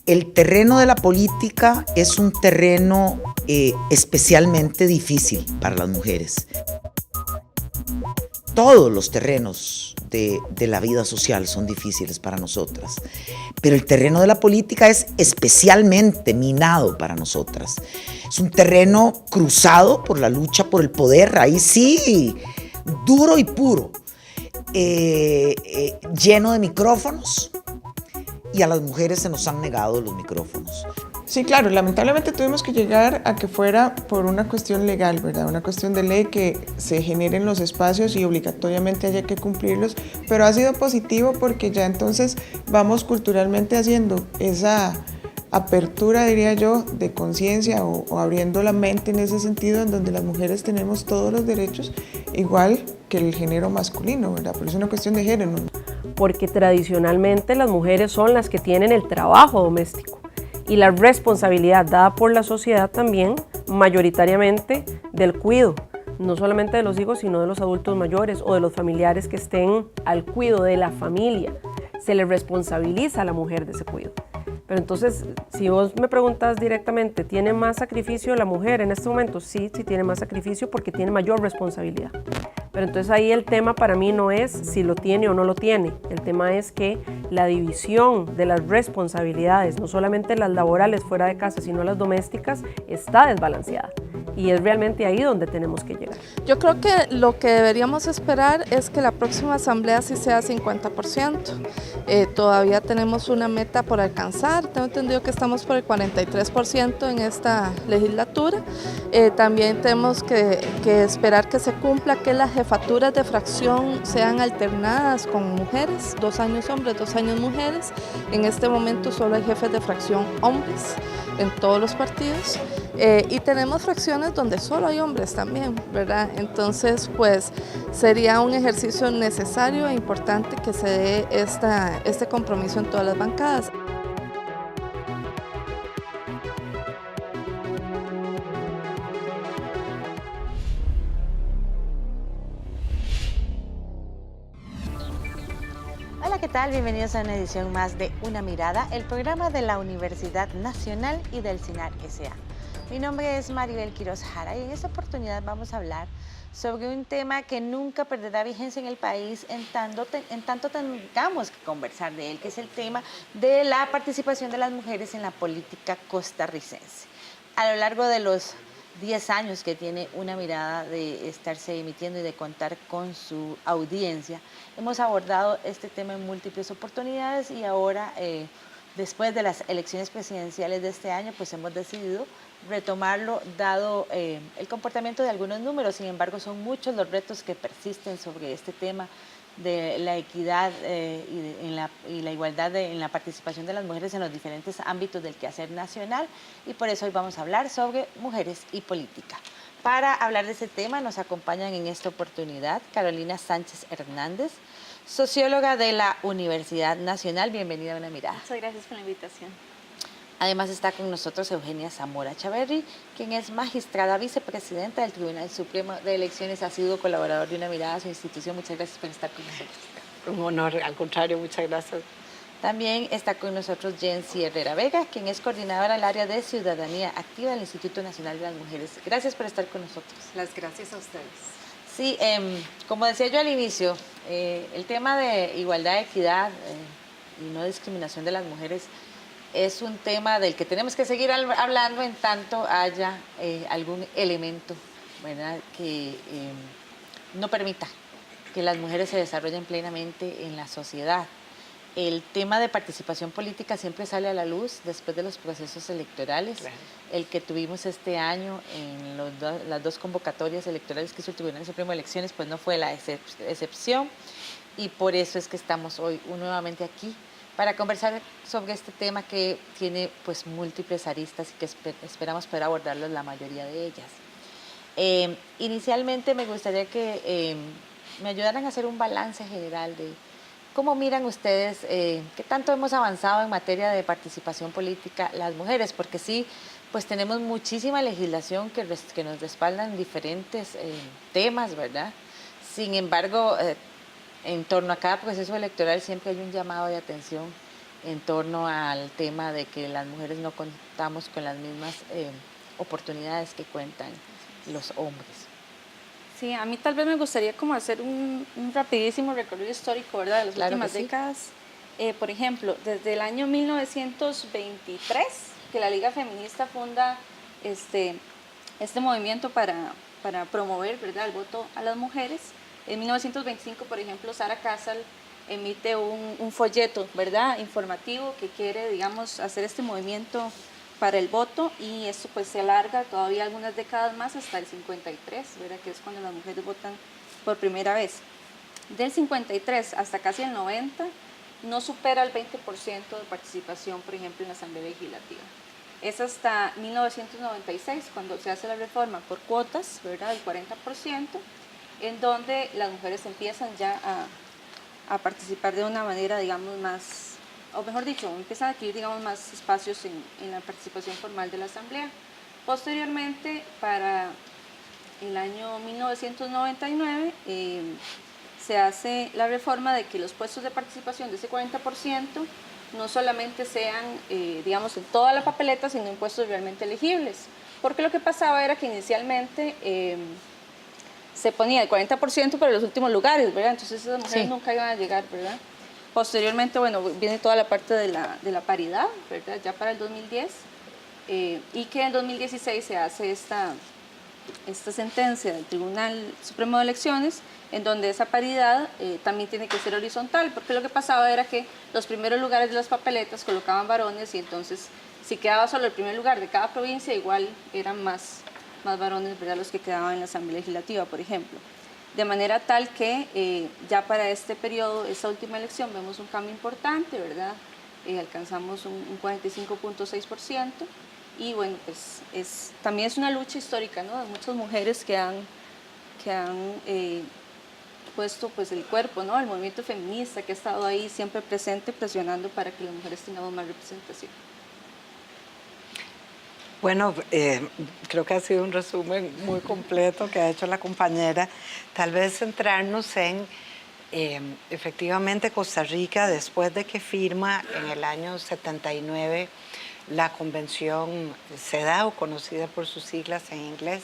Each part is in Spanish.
El terreno de la política es un terreno especialmente difícil para las mujeres. Todos los terrenos de la vida social son difíciles para nosotras, pero el terreno de la política es especialmente minado para nosotras. Es un terreno cruzado por la lucha por el poder, ahí sí, duro y puro, lleno de micrófonos, y a las mujeres se nos han negado los micrófonos. Sí, claro, lamentablemente tuvimos que llegar a que fuera por una cuestión legal, ¿verdad? Una cuestión de ley, que se generen los espacios y obligatoriamente haya que cumplirlos, pero ha sido positivo porque ya entonces vamos culturalmente haciendo esa apertura, diría yo, de conciencia o abriendo la mente en ese sentido, en donde las mujeres tenemos todos los derechos, igual que el género masculino, ¿verdad? Pero es una cuestión de género. Porque tradicionalmente las mujeres son las que tienen el trabajo doméstico y la responsabilidad dada por la sociedad también, mayoritariamente, del cuidado, no solamente de los hijos, sino de los adultos mayores o de los familiares que estén al cuidado de la familia. Se le responsabiliza a la mujer de ese cuidado. Pero entonces, si vos me preguntas directamente, ¿tiene más sacrificio la mujer en este momento? Sí, sí tiene más sacrificio porque tiene mayor responsabilidad. Pero entonces ahí el tema para mí no es si lo tiene o no lo tiene. El tema es que la división de las responsabilidades, no solamente las laborales fuera de casa, sino las domésticas, está desbalanceada. Y es realmente ahí donde tenemos que llegar. Yo creo que lo que deberíamos esperar es que la próxima asamblea sí sea 50%. Todavía tenemos una meta por alcanzar. Tengo entendido que estamos por el 43% en esta legislatura. También tenemos que esperar que se cumpla que las jefaturas de fracción sean alternadas con mujeres, 2 años hombres, 2 años mujeres. En este momento solo hay jefes de fracción hombres en todos los partidos. Y tenemos fracciones donde solo hay hombres también, ¿verdad? Entonces, pues sería un ejercicio necesario e importante que se dé este compromiso en todas las bancadas. Hola, ¿qué tal? Bienvenidos a una edición más de Una Mirada, el programa de la Universidad Nacional y del CINAR S.A. Mi nombre es Maribel Quiroz Jara y en esta oportunidad vamos a hablar sobre un tema que nunca perderá vigencia en el país en tanto tengamos que conversar de él, que es el tema de la participación de las mujeres en la política costarricense. A lo largo de los 10 años que tiene Una Mirada de estarse emitiendo y de contar con su audiencia, hemos abordado este tema en múltiples oportunidades y ahora, después de las elecciones presidenciales de este año, pues hemos decidido retomarlo dado el comportamiento de algunos números. Sin embargo, son muchos los retos que persisten sobre este tema de la equidad y la igualdad en la participación de las mujeres en los diferentes ámbitos del quehacer nacional, y por eso hoy vamos a hablar sobre mujeres y política. Para hablar de ese tema nos acompañan en esta oportunidad Carolina Sánchez Hernández, socióloga de la Universidad Nacional. Bienvenida a Una Mirada. Muchas gracias por la invitación. Además está con nosotros Eugenia Zamora Chaverri, quien es magistrada vicepresidenta del Tribunal Supremo de Elecciones, ha sido colaborador de Una Mirada a su institución. Muchas gracias por estar con nosotros. Un honor, al contrario, muchas gracias. También está con nosotros Jency Herrera Vega, quien es coordinadora del área de Ciudadanía Activa del Instituto Nacional de las Mujeres. Gracias por estar con nosotros. Las gracias a ustedes. Sí, como decía yo al inicio, el tema de igualdad, equidad y no discriminación de las mujeres es un tema del que tenemos que seguir hablando en tanto haya algún elemento, ¿verdad?, que no permita que las mujeres se desarrollen plenamente en la sociedad. El tema de participación política siempre sale a la luz después de los procesos electorales. Claro. El que tuvimos este año en las 2 convocatorias electorales que hizo el Tribunal Supremo de Elecciones, pues no fue la excepción, y por eso es que estamos hoy nuevamente aquí para conversar sobre este tema que tiene pues múltiples aristas y que esperamos poder abordarlos la mayoría de ellas. Inicialmente me gustaría que me ayudaran a hacer un balance general de cómo miran ustedes qué tanto hemos avanzado en materia de participación política las mujeres, porque sí, pues tenemos muchísima legislación que nos respaldan diferentes temas, ¿verdad? Sin embargo, en torno a cada proceso electoral siempre hay un llamado de atención en torno al tema de que las mujeres no contamos con las mismas oportunidades que cuentan los hombres. Sí, a mí tal vez me gustaría como hacer un rapidísimo recorrido histórico, ¿verdad?, de las Claro últimas que sí. décadas. Por ejemplo, desde el año 1923, que la Liga Feminista funda este movimiento para promover, ¿verdad?, el voto a las mujeres. En 1925, por ejemplo, Sarah Castle emite un folleto, ¿verdad?, informativo que quiere, digamos, hacer este movimiento para el voto, y esto pues se alarga todavía algunas décadas más hasta el 53, ¿verdad?, que es cuando las mujeres votan por primera vez. Del 53 hasta casi el 90 no supera el 20% de participación, por ejemplo, en la Asamblea Legislativa. Es hasta 1996 cuando se hace la reforma por cuotas, ¿verdad?, del 40%, en donde las mujeres empiezan ya a participar de una manera, digamos, más, o mejor dicho, empiezan a adquirir, digamos, más espacios en la participación formal de la Asamblea. Posteriormente, para el año 1999, se hace la reforma de que los puestos de participación de ese 40% no solamente sean, digamos, en toda la papeleta, sino en puestos realmente elegibles. Porque lo que pasaba era que inicialmente se ponía el 40% para los últimos lugares, ¿verdad? Entonces esas mujeres nunca iban a llegar, ¿verdad? Posteriormente, bueno, viene toda la parte de la paridad, ¿verdad?, ya para el 2010, y que en 2016 se hace esta sentencia del Tribunal Supremo de Elecciones, en donde esa paridad también tiene que ser horizontal, porque lo que pasaba era que los primeros lugares de las papeletas colocaban varones, y entonces si quedaba solo el primer lugar de cada provincia, igual eran más varones, ¿verdad?, los que quedaban en la Asamblea Legislativa, por ejemplo. De manera tal que ya para este periodo, esta última elección, vemos un cambio importante, ¿verdad? Alcanzamos un 45.6%, y bueno, pues también es una lucha histórica, ¿no?, de muchas mujeres que han puesto pues el cuerpo, ¿no?, el movimiento feminista que ha estado ahí siempre presente, presionando para que las mujeres tengamos más representación. Bueno, creo que ha sido un resumen muy completo que ha hecho la compañera. Tal vez centrarnos en, efectivamente, Costa Rica, después de que firma en el año 79 la Convención CEDAW, conocida por sus siglas en inglés,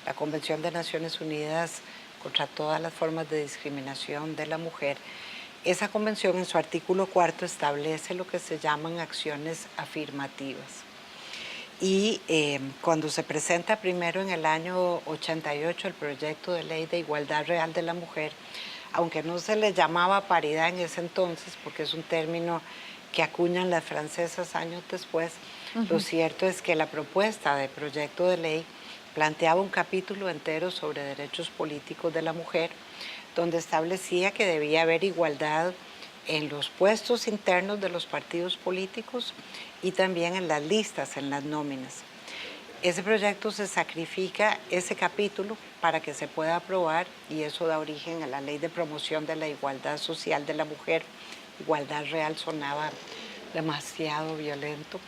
la Convención de Naciones Unidas contra todas las formas de discriminación de la mujer. Esa convención, en su artículo 4, establece lo que se llaman acciones afirmativas. Y cuando se presenta primero en el año 88 el proyecto de ley de igualdad real de la mujer, aunque no se le llamaba paridad en ese entonces, porque es un término que acuñan las francesas años después, lo cierto es que la propuesta de proyecto de ley planteaba un capítulo entero sobre derechos políticos de la mujer, donde establecía que debía haber igualdad en los puestos internos de los partidos políticos y también en las listas, en las nóminas. Ese proyecto se sacrifica ese capítulo para que se pueda aprobar, y eso da origen a la Ley de Promoción de la Igualdad Social de la Mujer. Igualdad real sonaba demasiado violento,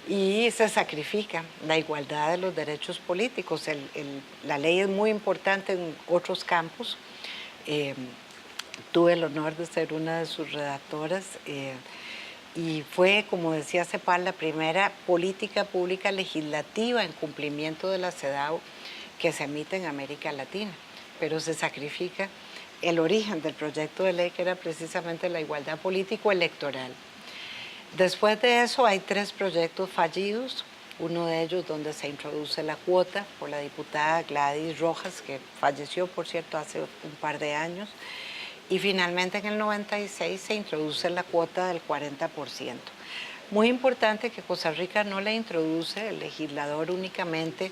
y se sacrifica la igualdad de los derechos políticos. La ley es muy importante en otros campos. Tuve el honor de ser una de sus redactoras, y fue, como decía Cepal, la primera política pública legislativa en cumplimiento de la CEDAW que se emite en América Latina, pero se sacrifica el origen del proyecto de ley, que era precisamente la igualdad político-electoral. Después de eso hay 3 proyectos fallidos, uno de ellos donde se introduce la cuota por la diputada Gladys Rojas, que falleció, por cierto, hace un par de años, y finalmente en el 96 se introduce la cuota del 40%. Muy importante que Costa Rica no la introduce el legislador únicamente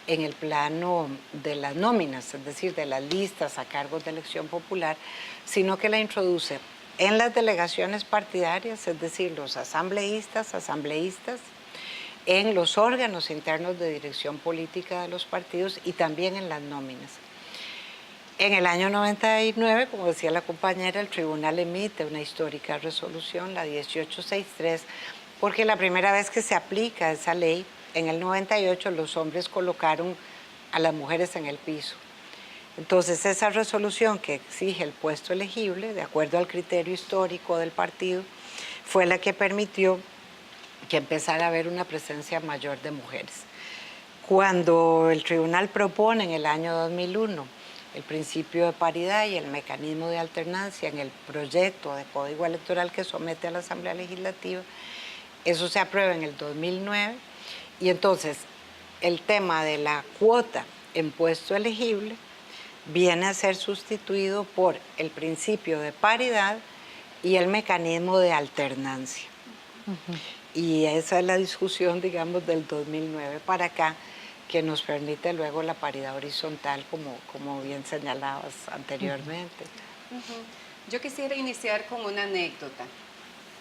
en el plano de las nóminas, es decir, de las listas a cargos de elección popular, sino que la introduce en las delegaciones partidarias, es decir, los asambleístas, en los órganos internos de dirección política de los partidos y también en las nóminas. En el año 99, como decía la compañera, el tribunal emite una histórica resolución, la 1863, porque la primera vez que se aplica esa ley, en el 98 los hombres colocaron a las mujeres en el piso. Entonces esa resolución que exige el puesto elegible, de acuerdo al criterio histórico del partido, fue la que permitió que empezara a haber una presencia mayor de mujeres. Cuando el tribunal propone en el año 2001 el principio de paridad y el mecanismo de alternancia en el proyecto de código electoral que somete a la Asamblea Legislativa, eso se aprueba en el 2009 y entonces el tema de la cuota en puesto elegible viene a ser sustituido por el principio de paridad y el mecanismo de alternancia. Y esa es la discusión, digamos, del 2009 para acá, que nos permite luego la paridad horizontal, como bien señalabas anteriormente. Yo quisiera iniciar con una anécdota.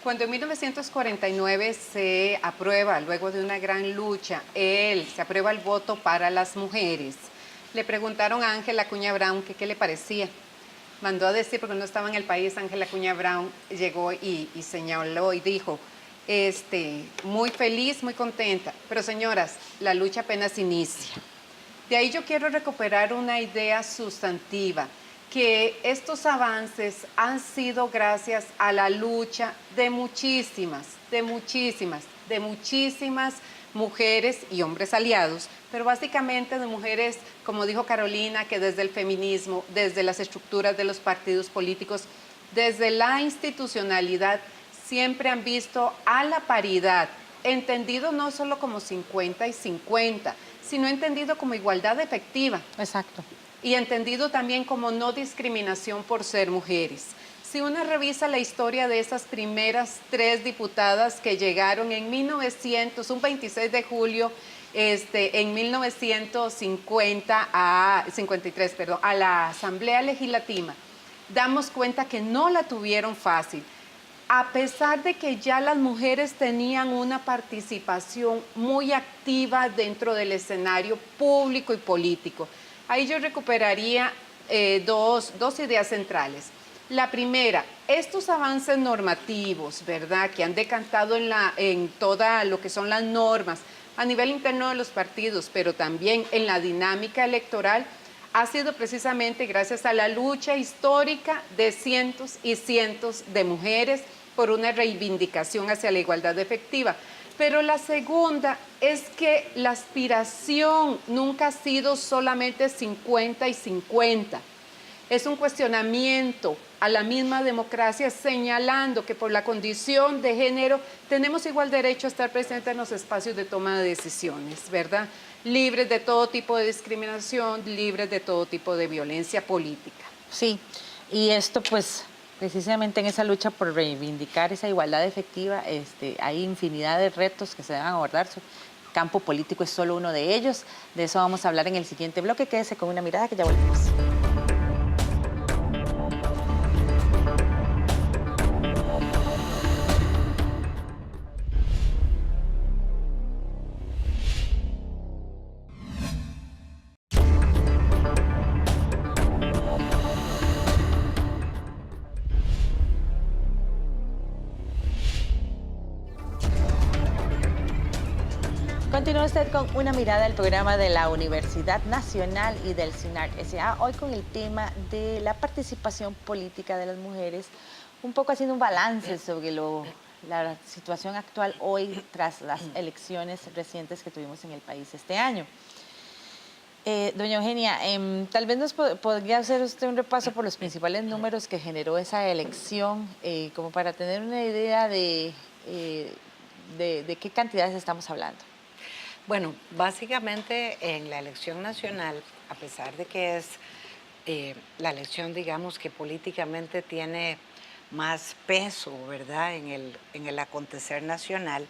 Cuando en 1949 se aprueba, luego de una gran lucha, se aprueba el voto para las mujeres, le preguntaron a Ángela Acuña Brown que qué le parecía. Mandó a decir, porque no estaba en el país, Ángela Acuña Brown llegó y señaló y dijo, muy feliz, muy contenta, pero señoras, la lucha apenas inicia. De ahí yo quiero recuperar una idea sustantiva, que estos avances han sido gracias a la lucha de muchísimas mujeres y hombres aliados, pero básicamente de mujeres, como dijo Carolina, que desde el feminismo, desde las estructuras de los partidos políticos, desde la institucionalidad, siempre han visto a la paridad, entendido no solo como 50 y 50, sino entendido como igualdad efectiva. Exacto. Y entendido también como no discriminación por ser mujeres. Si uno revisa la historia de esas primeras 3 diputadas que llegaron en 1900, un 26 de julio, en 1953, a la Asamblea Legislativa, damos cuenta que no la tuvieron fácil. A pesar de que ya las mujeres tenían una participación muy activa dentro del escenario público y político. Ahí yo recuperaría dos ideas centrales. La primera, estos avances normativos, ¿verdad?, que han decantado en toda lo que son las normas a nivel interno de los partidos, pero también en la dinámica electoral, ha sido precisamente gracias a la lucha histórica de cientos y cientos de mujeres por una reivindicación hacia la igualdad efectiva. Pero la segunda es que la aspiración nunca ha sido solamente 50 y 50. Es un cuestionamiento a la misma democracia, señalando que por la condición de género tenemos igual derecho a estar presentes en los espacios de toma de decisiones, ¿verdad? Libres de todo tipo de discriminación, libres de todo tipo de violencia política. Sí, y esto pues precisamente en esa lucha por reivindicar esa igualdad efectiva, hay infinidad de retos que se deben abordar. El campo político es solo uno de ellos. De eso vamos a hablar en el siguiente bloque. Quédese con una mirada que ya volvemos. Continúa usted con una mirada al programa de la Universidad Nacional y del CINAR S.A. Hoy con el tema de la participación política de las mujeres, un poco haciendo un balance sobre la situación actual hoy tras las elecciones recientes que tuvimos en el país este año. Doña Eugenia, tal vez nos podría hacer usted un repaso por los principales números que generó esa elección, como para tener una idea de qué cantidades estamos hablando. Bueno, básicamente en la elección nacional, a pesar de que es la elección, digamos, que políticamente tiene más peso, ¿verdad?, en el acontecer nacional,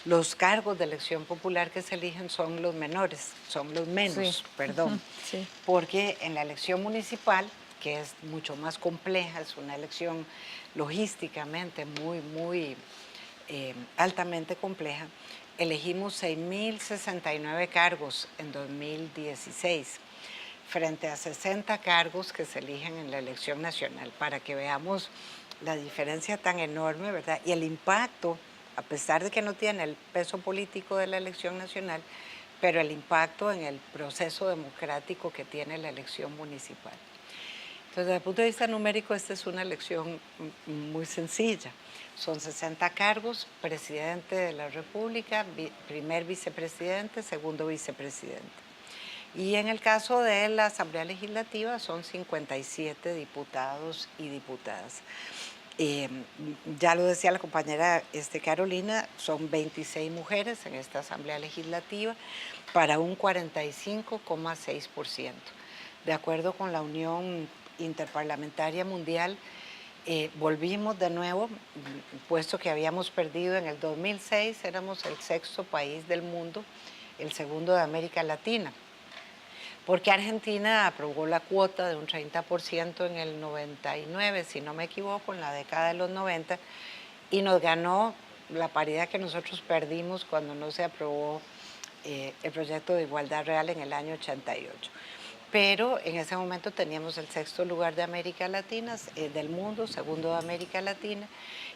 los cargos de elección popular que se eligen son los menores, son los menos, sí. Perdón, sí. Porque en la elección municipal, que es mucho más compleja, es una elección logísticamente muy altamente compleja, elegimos 6.069 cargos en 2016, frente a 60 cargos que se eligen en la elección nacional, para que veamos la diferencia tan enorme, ¿verdad? Y el impacto, a pesar de que no tiene el peso político de la elección nacional, pero el impacto en el proceso democrático que tiene la elección municipal. Entonces, desde el punto de vista numérico, esta es una elección muy sencilla. Son 60 cargos: presidente de la República, primer vicepresidente, segundo vicepresidente. Y en el caso de la Asamblea Legislativa son 57 diputados y diputadas. Ya lo decía la compañera Carolina, son 26 mujeres en esta Asamblea Legislativa para un 45,6%. De acuerdo con la Unión Interparlamentaria Mundial, volvimos de nuevo, puesto que habíamos perdido en el 2006, éramos el 6º país del mundo, el 2º de América Latina, porque Argentina aprobó la cuota de un 30% en el 99, si no me equivoco, en la década de los 90, y nos ganó la paridad que nosotros perdimos cuando no se aprobó el proyecto de igualdad real en el año 88. Pero en ese momento teníamos el 6º lugar de América Latina, del mundo, 2º de América Latina,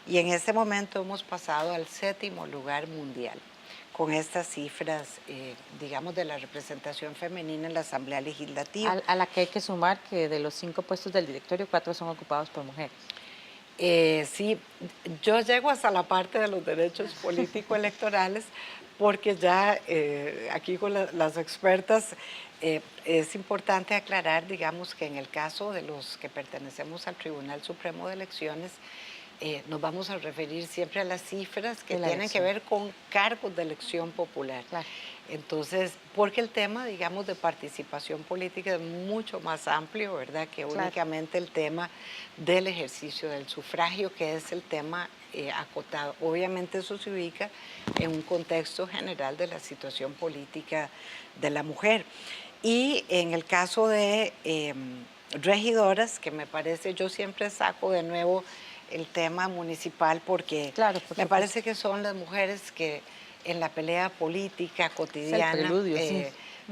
y en ese momento hemos pasado al 7º lugar mundial, con estas cifras, digamos, de la representación femenina en la Asamblea Legislativa. A la que hay que sumar que de los 5 puestos del directorio, 4 son ocupados por mujeres. Sí, yo llego hasta la parte de los derechos político-electorales, porque ya aquí con las expertas es importante aclarar, digamos, que en el caso de los que pertenecemos al Tribunal Supremo de Elecciones, nos vamos a referir siempre a las cifras que tienen que ver con cargos de elección popular. Claro. Entonces, porque el tema, digamos, de participación política es mucho más amplio, ¿verdad?, que únicamente el tema del ejercicio del sufragio, que es el tema acotado. Obviamente eso se ubica en un contexto general de la situación política de la mujer. Y en el caso de regidoras, que me parece, yo siempre saco de nuevo el tema municipal porque me parece que son las mujeres que en la pelea política cotidiana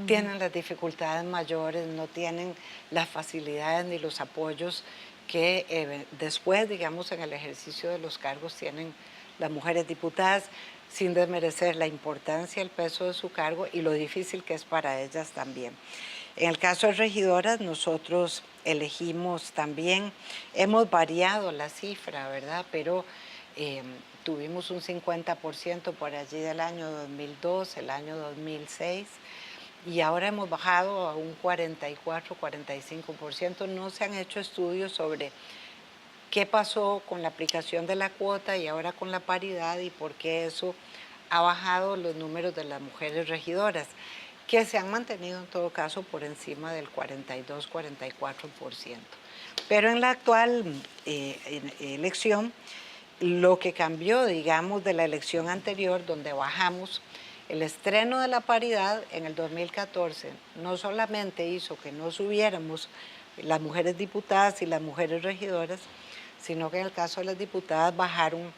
tienen las dificultades mayores, no tienen las facilidades ni los apoyos que después, digamos, en el ejercicio de los cargos tienen las mujeres diputadas, sin desmerecer la importancia, el peso de su cargo y lo difícil que es para ellas también. En el caso de regidoras, nosotros elegimos también, hemos variado la cifra, ¿verdad?, pero tuvimos un 50% por allí del año 2002, el año 2006, y ahora hemos bajado a un 44, 45%. No se han hecho estudios sobre qué pasó con la aplicación de la cuota y ahora con la paridad y por qué eso ha bajado los números de las mujeres regidoras, que se han mantenido en todo caso por encima del 42, 44%. Pero en la actual elección, lo que cambió, digamos, de la elección anterior, donde bajamos, el estreno de la paridad en el 2014 no solamente hizo que no subiéramos las mujeres diputadas y las mujeres regidoras, sino que en el caso de las diputadas bajaron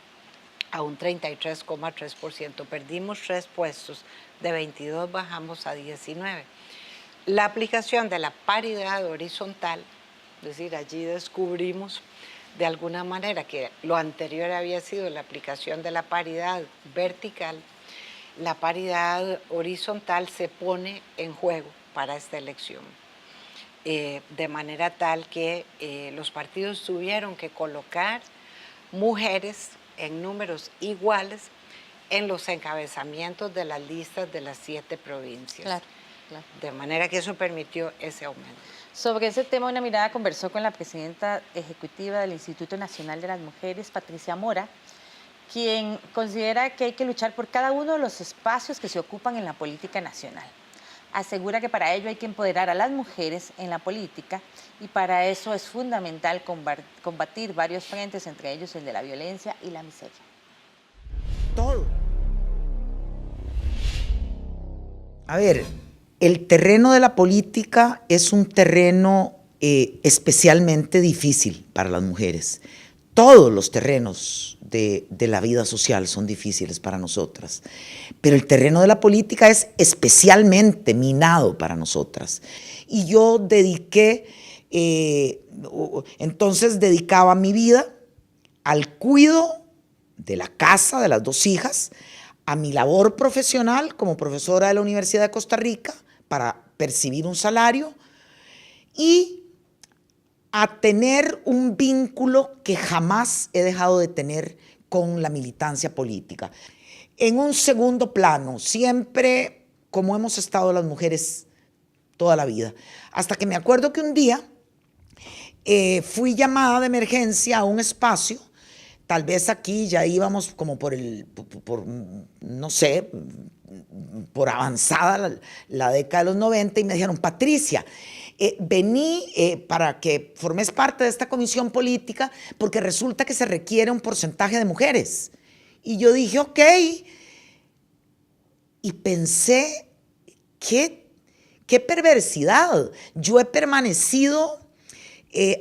a un 33,3%. Perdimos 3 puestos, de 22 bajamos a 19. La aplicación de la paridad horizontal, es decir, allí descubrimos de alguna manera que lo anterior había sido la aplicación de la paridad vertical, la paridad horizontal se pone en juego para esta elección. De manera tal que los partidos tuvieron que colocar mujeres en números iguales en los encabezamientos de las listas de las 7 provincias. Claro. De manera que eso permitió ese aumento. Sobre ese tema, Una Mirada conversó con la presidenta ejecutiva del Instituto Nacional de las Mujeres, Patricia Mora, quien considera que hay que luchar por cada uno de los espacios que se ocupan en la política nacional. Asegura que para ello hay que empoderar a las mujeres en la política y para eso es fundamental combatir varios frentes, entre ellos el de la violencia y la miseria. Todo. A ver, el terreno de la política es un terreno especialmente difícil para las mujeres. Todos los terrenos de la vida social son difíciles para nosotras, pero el terreno de la política es especialmente minado para nosotras. Y yo dedicaba mi vida al cuidado de la casa, de las 2 hijas, a mi labor profesional como profesora de la Universidad de Costa Rica para percibir un salario y a tener un vínculo que jamás he dejado de tener con la militancia política. En un segundo plano, siempre como hemos estado las mujeres toda la vida. Hasta que me acuerdo que un día fui llamada de emergencia a un espacio, tal vez aquí ya íbamos como no sé, por avanzada la década de los 90 y me dijeron, Patricia, vení para que formes parte de esta comisión política porque resulta que se requiere un porcentaje de mujeres. Y yo dije, ok, y pensé, qué perversidad. Yo he permanecido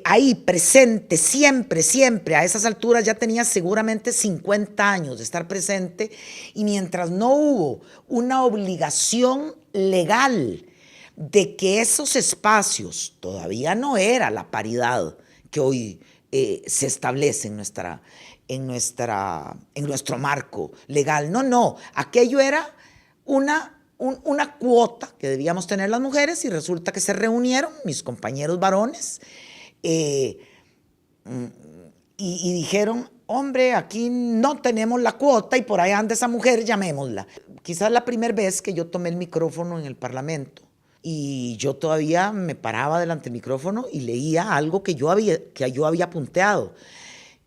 ahí presente siempre, siempre. A esas alturas ya tenía seguramente 50 años de estar presente y mientras no hubo una obligación legal de que esos espacios, todavía no era la paridad que hoy se establece en nuestro marco legal. No, aquello era una cuota que debíamos tener las mujeres y resulta que se reunieron mis compañeros varones y dijeron, hombre, aquí no tenemos la cuota y por ahí anda esa mujer, llamémosla. Quizás la primera vez que yo tomé el micrófono en el Parlamento y yo todavía me paraba delante del micrófono y leía algo que yo había punteado.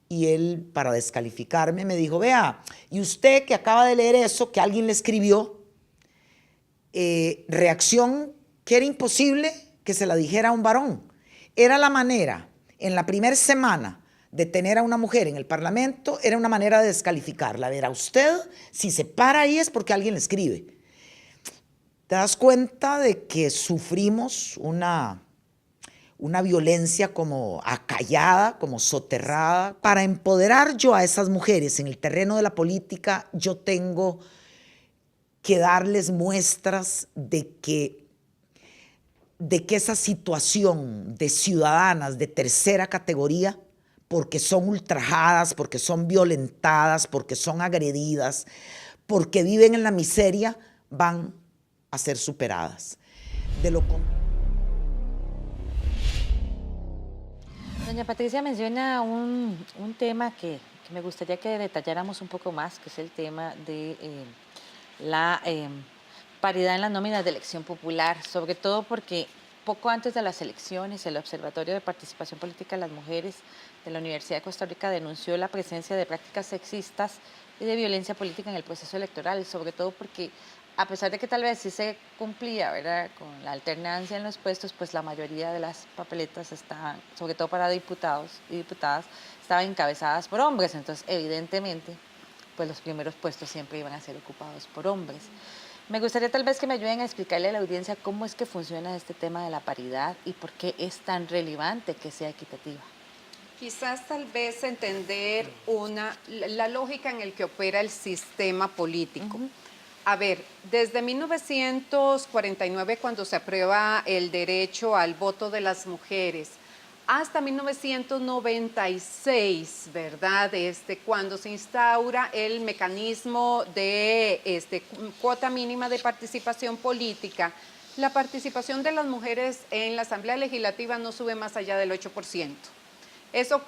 Y él, para descalificarme, me dijo, vea, y usted que acaba de leer eso, que alguien le escribió, reacción que era imposible que se la dijera a un varón. Era la manera, en la primera semana de tener a una mujer en el Parlamento, era una manera de descalificarla. Verá, usted, si se para ahí es porque alguien le escribe. Te das cuenta de que sufrimos una violencia como acallada, como soterrada. Para empoderar yo a esas mujeres en el terreno de la política, yo tengo que darles muestras de que esa situación de ciudadanas de tercera categoría, porque son ultrajadas, porque son violentadas, porque son agredidas, porque viven en la miseria, van a ser superadas. De lo contrario. Doña Patricia menciona un tema que me gustaría que detalláramos un poco más, que es el tema de la paridad en las nóminas de elección popular, sobre todo porque poco antes de las elecciones el Observatorio de Participación Política de las Mujeres de la Universidad de Costa Rica denunció la presencia de prácticas sexistas y de violencia política en el proceso electoral, sobre todo porque a pesar de que tal vez sí se cumplía, ¿verdad?, con la alternancia en los puestos, pues la mayoría de las papeletas estaban, sobre todo para diputados y diputadas, estaban encabezadas por hombres, entonces evidentemente pues los primeros puestos siempre iban a ser ocupados por hombres. Me gustaría tal vez que me ayuden a explicarle a la audiencia cómo es que funciona este tema de la paridad y por qué es tan relevante que sea equitativa. Quizás tal vez entender la lógica en el que opera el sistema político. A ver, desde 1949, cuando se aprueba el derecho al voto de las mujeres, hasta 1996, ¿verdad? Cuando se instaura el mecanismo de cuota mínima de participación política, la participación de las mujeres en la Asamblea Legislativa no sube más allá del 8%.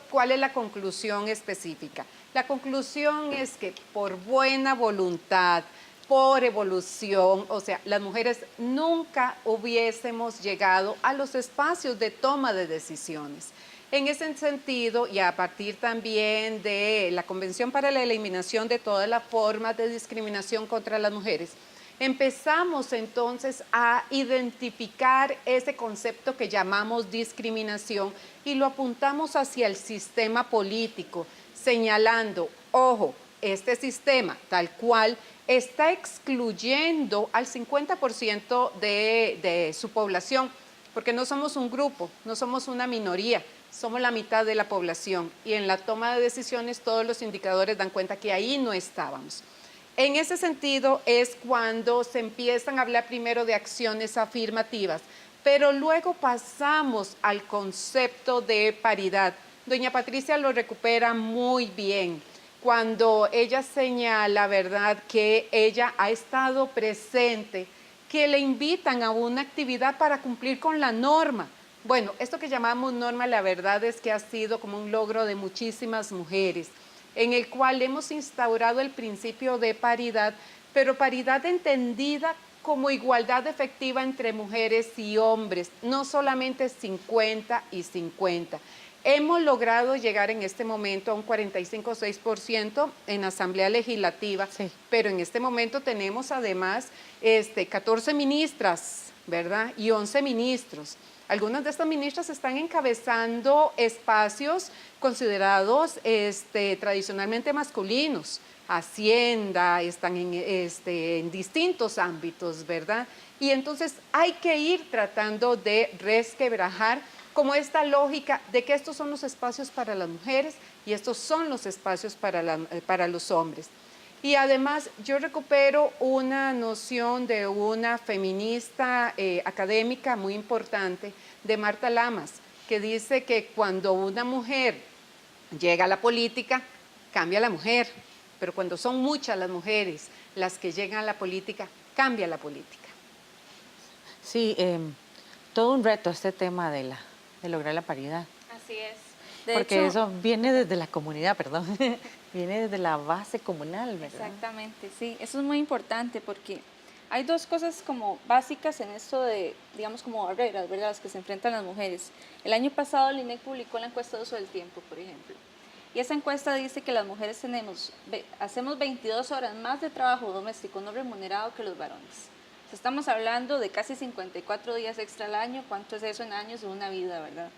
¿Cuál es la conclusión específica? La conclusión es que por buena voluntad, por evolución, o sea, las mujeres nunca hubiésemos llegado a los espacios de toma de decisiones. En ese sentido, y a partir también de la Convención para la Eliminación de todas las formas de discriminación contra las mujeres, empezamos entonces a identificar ese concepto que llamamos discriminación y lo apuntamos hacia el sistema político, señalando, ojo, este sistema tal cual está excluyendo al 50% de su población, porque no somos un grupo, no somos una minoría, somos la mitad de la población y en la toma de decisiones todos los indicadores dan cuenta que ahí no estábamos. En ese sentido es cuando se empiezan a hablar primero de acciones afirmativas, pero luego pasamos al concepto de paridad. Doña Patricia lo recupera muy bien cuando ella señala, ¿verdad?, que ella ha estado presente, que le invitan a una actividad para cumplir con la norma, Bueno, esto que llamamos norma, la verdad es que ha sido como un logro de muchísimas mujeres, en el cual hemos instaurado el principio de paridad, pero paridad entendida como igualdad efectiva entre mujeres y hombres, no solamente 50 y 50. Hemos logrado llegar en este momento a un 45,6% en Asamblea Legislativa, sí, pero en este momento tenemos además 14 ministras, ¿verdad? Y 11 ministros. Algunas de estas ministras están encabezando espacios considerados tradicionalmente masculinos, Hacienda, están en distintos ámbitos, ¿verdad? Y entonces hay que ir tratando de resquebrajar como esta lógica de que estos son los espacios para las mujeres y estos son los espacios para los hombres. Y además yo recupero una noción de una feminista académica muy importante, de Marta Lamas, que dice que cuando una mujer llega a la política, cambia la mujer, pero cuando son muchas las mujeres las que llegan a la política, cambia la política. Sí, todo un reto este tema de lograr la paridad. Así es. Porque hecho, eso viene desde la comunidad, perdón, viene desde la base comunal, ¿verdad? Exactamente, sí, eso es muy importante porque hay dos cosas como básicas en esto de, digamos, como barreras, ¿verdad?, las que se enfrentan las mujeres. El año pasado el INEC publicó la encuesta de uso del tiempo, por ejemplo, y esa encuesta dice que las mujeres hacemos 22 horas más de trabajo doméstico no remunerado que los varones. O sea, estamos hablando de casi 54 días extra al año. ¿Cuánto es eso en años de una vida, verdad?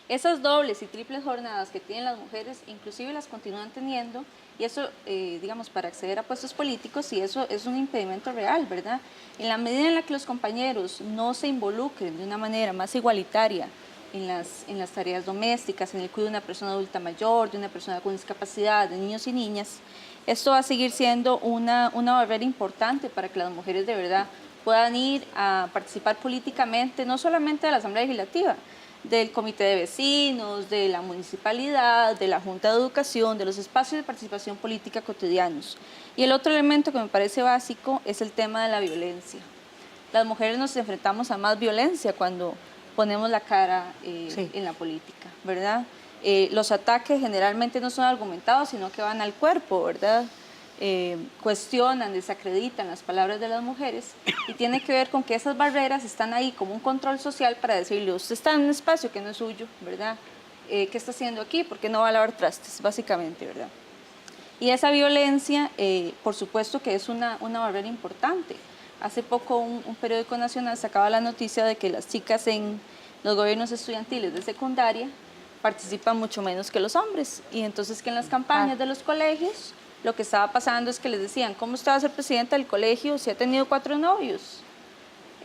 Esas dobles y triples jornadas que tienen las mujeres, inclusive las continúan teniendo, y eso, digamos, para acceder a puestos políticos, y eso es un impedimento real, ¿verdad? En la medida en la que los compañeros no se involucren de una manera más igualitaria en las tareas domésticas, en el cuidado de una persona adulta mayor, de una persona con discapacidad, de niños y niñas, esto va a seguir siendo una barrera importante para que las mujeres de verdad puedan ir a participar políticamente, no solamente de la Asamblea Legislativa, del comité de vecinos, de la municipalidad, de la Junta de Educación, de los espacios de participación política cotidianos. Y el otro elemento que me parece básico es el tema de la violencia. Las mujeres nos enfrentamos a más violencia cuando ponemos la cara sí, en la política, ¿verdad? Los ataques generalmente no son argumentados, sino que van al cuerpo, ¿verdad? Cuestionan, desacreditan las palabras de las mujeres, y tiene que ver con que esas barreras están ahí como un control social para decirle: usted está en un espacio que no es suyo, ¿verdad? ¿Qué está haciendo aquí? ¿Por qué no va a lavar trastes? Básicamente, ¿verdad? Y esa violencia, por supuesto que es una barrera importante. Hace poco un periódico nacional sacaba la noticia de que las chicas en los gobiernos estudiantiles de secundaria participan mucho menos que los hombres, y entonces que en las campañas de los colegios lo que estaba pasando es que les decían: ¿cómo usted va a ser presidenta del colegio si ha tenido 4 novios?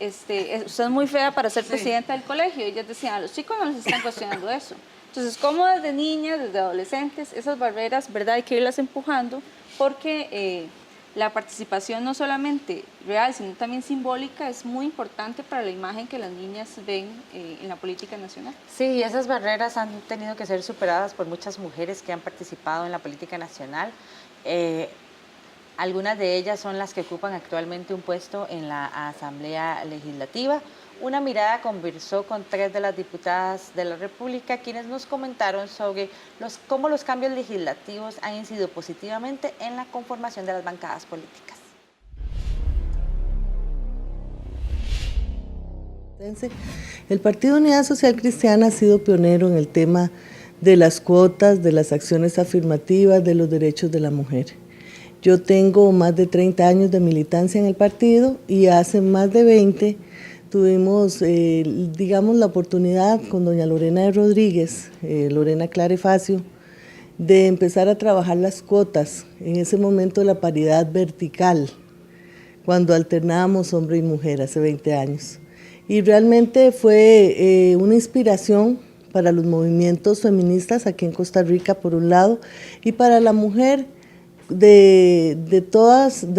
Usted es muy fea para ser presidenta del colegio. Y ellas decían: a los chicos no les están cuestionando eso. Entonces, como desde niñas, desde adolescentes, esas barreras, ¿verdad?, hay que irlas empujando, porque la participación no solamente real, sino también simbólica, es muy importante para la imagen que las niñas ven en la política nacional. Sí, esas barreras han tenido que ser superadas por muchas mujeres que han participado en la política nacional. Algunas de ellas son las que ocupan actualmente un puesto en la Asamblea Legislativa. Una Mirada conversó con 3 de las diputadas de la República, quienes nos comentaron sobre cómo los cambios legislativos han incidido positivamente en la conformación de las bancadas políticas. El Partido Unidad Social Cristiana ha sido pionero en el tema de las cuotas, de las acciones afirmativas, de los derechos de la mujer. Yo tengo más de 30 años de militancia en el partido, y hace más de 20 tuvimos, digamos, la oportunidad con doña Lorena de Rodríguez, Lorena Clarefacio, de empezar a trabajar las cuotas, en ese momento la paridad vertical, cuando alternábamos hombre y mujer hace 20 años. Y realmente fue una inspiración para los movimientos feministas aquí en Costa Rica, por un lado, y para la mujer de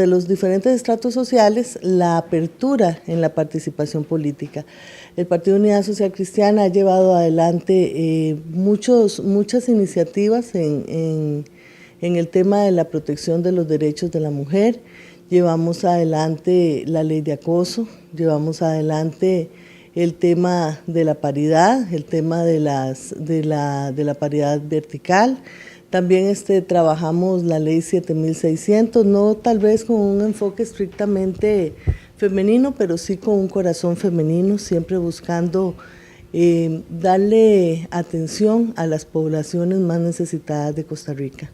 los diferentes estratos sociales, la apertura en la participación política. El Partido Unidad Social Cristiana ha llevado adelante muchas iniciativas en el tema de la protección de los derechos de la mujer. Llevamos adelante la ley de acoso, llevamos adelante el tema de la paridad, el tema de la paridad vertical. También trabajamos la ley 7600, no tal vez con un enfoque estrictamente femenino, pero sí con un corazón femenino, siempre buscando darle atención a las poblaciones más necesitadas de Costa Rica.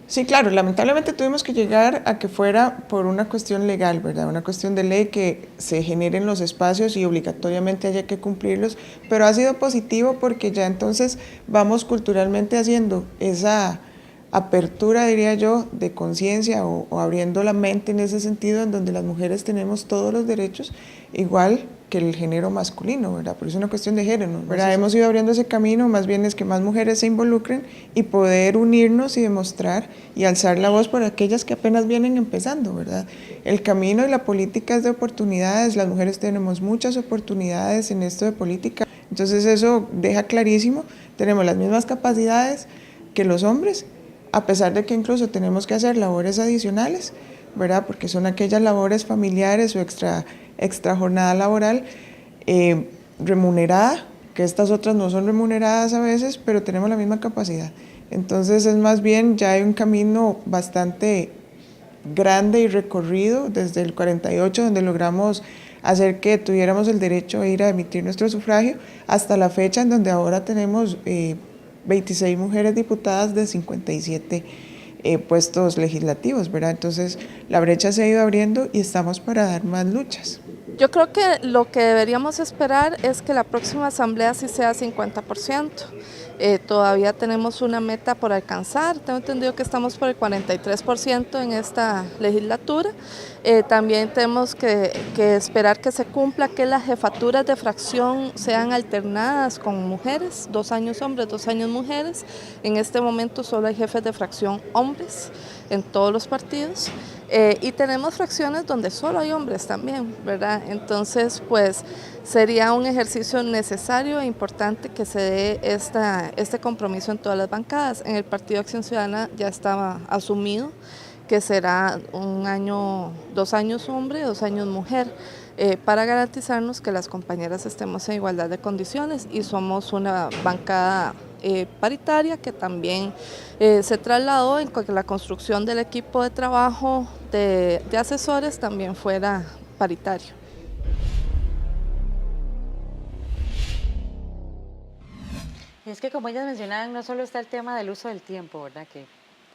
Sí, claro, lamentablemente tuvimos que llegar a que fuera por una cuestión legal, ¿verdad? Una cuestión de ley que se generen los espacios y obligatoriamente haya que cumplirlos, pero ha sido positivo porque ya entonces vamos culturalmente haciendo esa apertura, diría yo, de conciencia o abriendo la mente en ese sentido, en donde las mujeres tenemos todos los derechos, igual que el género masculino, ¿verdad? Pero es una cuestión de género, ¿verdad? Hemos ido abriendo ese camino, más bien es que más mujeres se involucren y poder unirnos y demostrar y alzar la voz por aquellas que apenas vienen empezando, ¿verdad? El camino y la política es de oportunidades, las mujeres tenemos muchas oportunidades en esto de política, entonces eso deja clarísimo, tenemos las mismas capacidades que los hombres, a pesar de que incluso tenemos que hacer labores adicionales, ¿verdad? Porque son aquellas labores familiares o extra jornada laboral remunerada, que estas otras no son remuneradas a veces, pero tenemos la misma capacidad. Entonces es más bien, ya hay un camino bastante grande y recorrido desde el 48, donde logramos hacer que tuviéramos el derecho a ir a emitir nuestro sufragio, hasta la fecha en donde ahora tenemos 26 mujeres diputadas de 57 puestos legislativos, ¿verdad? Entonces la brecha se ha ido abriendo y estamos para dar más luchas. Yo creo que lo que deberíamos esperar es que la próxima asamblea sí sea 50%. Todavía tenemos una meta por alcanzar, tengo entendido que estamos por el 43% en esta legislatura. También tenemos que esperar que se cumpla que las jefaturas de fracción sean alternadas con mujeres, 2 años hombres, 2 años mujeres. En este momento solo hay jefes de fracción hombres en todos los partidos. Y tenemos fracciones donde solo hay hombres también, ¿verdad? Entonces, pues sería un ejercicio necesario e importante que se dé este compromiso en todas las bancadas. En el Partido Acción Ciudadana ya estaba asumido que será 2 años hombre, 2 años mujer, para garantizarnos que las compañeras estemos en igualdad de condiciones y somos una bancada paritaria que también se trasladó en que la construcción del equipo de trabajo de asesores también fuera paritario. Es que como ellas mencionaban, no solo está el tema del uso del tiempo, ¿verdad? Que,